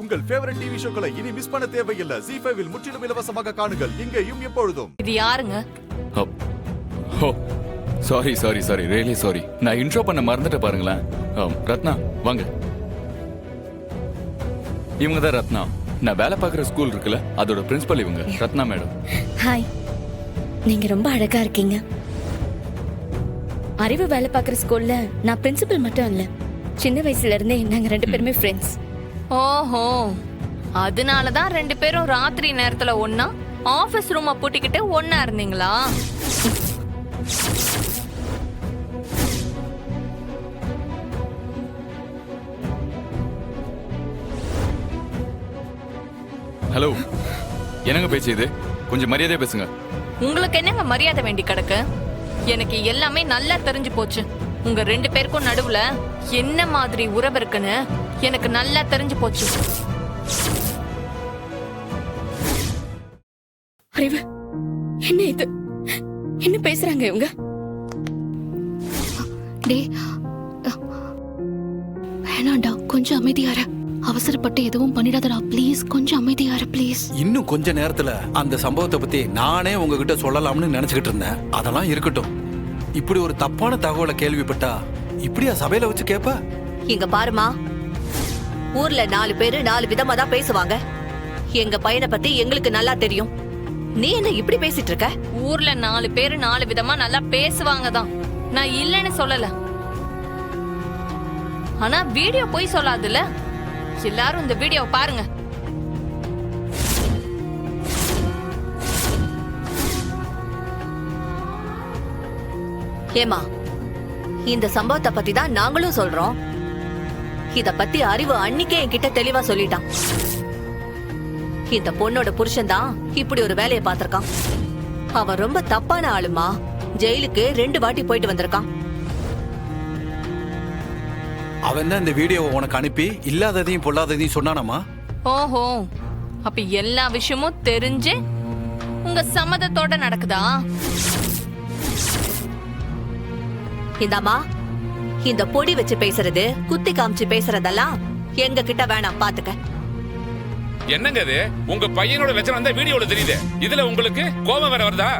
உங்கள் favourite TV ஷோக்களை இனி miss பண்ண தேவையில்லை. ZEE5 இல் முற்றிலும் இலவசமாக காணுங்கள். இங்கேயும் எப்பொழுதும். இது யாருங்க? Sorry really sorry. நான் இன்ட்ரோ பண்ண மறந்துட்டு பாருங்களேன். ரத்னா வாங்க. இவங்க தான் ரத்னா. நான் வேலை பார்க்குற ஸ்கூல் இருக்குல்ல, அதோட பிரின்சிபல் இவங்க, ரத்னா மேடம். ஹாய், நீங்க ரொம்ப அழகா இருக்கீங்க. அறிவு வேலை பார்க்குற ஸ்கூல்ல நான் பிரின்சிபல் மட்டும் இல்ல, சின்ன வயசுல இருந்தே நாங்க 2 பேருமே ஃப்ரெண்ட்ஸ். ஓஹோ, அதனாலதான் 2 பேரும் ராத்திரி நேரத்துல ஒன்னா ஆபீஸ் ரூமை பூட்டிக்கிட்டு ஒன்னா இருந்தீங்களா? ஹலோ, என்னங்க பேச்சு இது? கொஞ்சம் மரியாதையா பேசுங்க. உங்களுக்கு என்னங்க மரியாதை வேண்டி கிடக்கு? எனக்கு எல்லாமே நல்லா தெரிஞ்சு போச்சு. உங்க 2 பேருக்கும் நடுவுல என்ன மாதிரி உறவு இருக்குன்னு எனக்கு நல்லா தெரிஞ்சு போச்சு. அறிவு, என்ன இது? என்ன பேசுறாங்க இவங்க? வேணாண்டா, கொஞ்சம் அமைதியார. அவசரப்பட்டு எதுவும் பண்ணிடாதடா ப்ளீஸ். கொஞ்சம் அமைதியார ப்ளீஸ். இன்னும் கொஞ்ச நேரத்துல அந்த சம்பவத்தை பத்தி நானே உங்ககிட்ட சொல்லலாம்னு நினைச்சுக்கிட்டு இருந்தேன். அதெல்லாம் இருக்கட்டும். இப்படி ஒரு தப்பான தகவலை கேள்விப்பட்டா இப்படியா சபையில வச்சு கேப்ப? இங்க பாருமா, ஊர்ல 4 பேரு 4 விதமா தான் பேசுவாங்க. எங்க பையனை பத்தி எங்களுக்கு நல்லா தெரியும். நீ என்ன இப்படி பேசிட்டு இருக்க? ஊர்ல 4 பேரு 4 விதமா நல்லா பேசுவாங்க தான், நான் இல்லன்னு சொல்லல. ஆனா வீடியோ போய் சொல்லாதுல்ல. எல்லாரும் இந்த வீடியோவை பாருங்க. ஏமா, இந்த சம்பவத்தை பத்தி தான் நாங்களும் சொல்றோம். இத பத்தி அறிவு அன்னிக்கே என்கிட்ட தெளிவா சொல்லிட்டான். இந்த பொண்ணோட புருஷன் தான் இப்படி ஒரு வேலையை பார்த்திருக்கான். அவன் ரொம்ப தப்பான ஆளுமா. ஜெயிலுக்கு 2 வாட்டி போயிட்டு வந்திருக்கான். அவன் தான் இந்த வீடியோவை உனக்கு அனுப்பி இல்லாததையும் பொல்லாததையும் சொன்னானாமா? ஓஹோ, அப்ப எல்லா விஷயமும் தெரிஞ்சு உங்க சம்மதத்தோட நடக்குதா? இந்தாமா, இந்த பொடி வச்சு பேசுறது, குத்தி காமிச்சு பேசுறதெல்லாம் எங்க கிட்ட வேணாம், பாத்துக்க. என்னங்க இது? உங்க பையனோட லட்சணம் அந்த வீடியோல தெரியுது. இதுல உங்களுக்கு கோபம் வேற வருதா?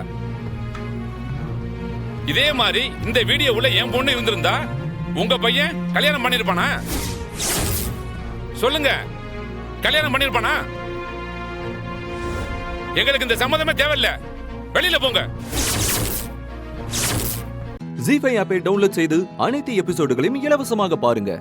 இதே மாதிரி இந்த வீடியோவுல என் பொண்ணு இருந்திருந்தா உங்க பையன் கல்யாணம் பண்ணிருப்பானா? சொல்லுங்க, கல்யாணம் பண்ணிருப்பானா? எங்களுக்கு இந்த சம்மதமே தேவையில்ல. வெளியில போங்க. ZEE5 ஆப்பை டவுன்லோட் செய்து அனைத்து எபிசோடுகளையும் இலவசமாக பாருங்க.